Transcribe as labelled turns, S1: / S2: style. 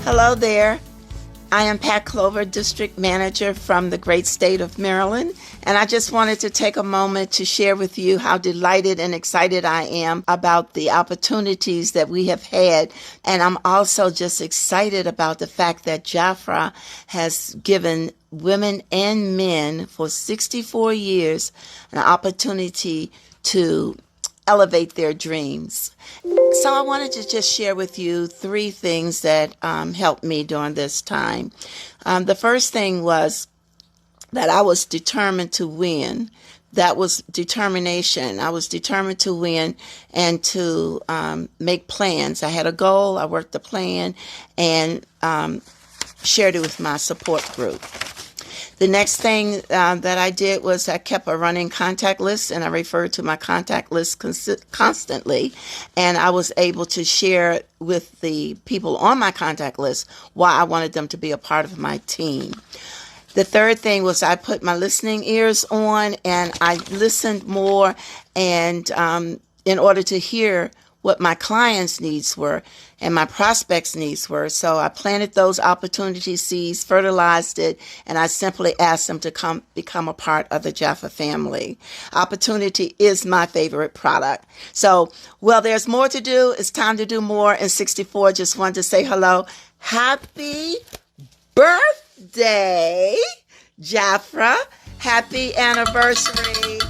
S1: Hello there. I am Pat Clover, District Manager from the great state of Maryland, and I just wanted to take a moment to share with you how delighted and excited I am about the opportunities that we have had. And I'm also just excited about the fact that JAFRA has given women and men for 64 years an opportunity to elevate their dreams. So I wanted to just share with you three things that helped me during this time. The first thing was that I was determined to win. That was determination. I was determined to win and to make plans. I had a goal, I worked the plan, and shared it with my support group. The next thing that I did was I kept a running contact list, and I referred to my contact list constantly, and I was able to share with the people on my contact list why I wanted them to be a part of my team. The third thing was I put my listening ears on, and I listened more, and in order to hear what my clients' needs were and my prospects' needs were. So I planted those opportunity seeds, fertilized it, and I simply asked them to become a part of the JAFRA family. Opportunity is my favorite product. So, well, there's more to do. It's time to do more. And 64, just wanted to say hello. Happy birthday, JAFRA. Happy anniversary.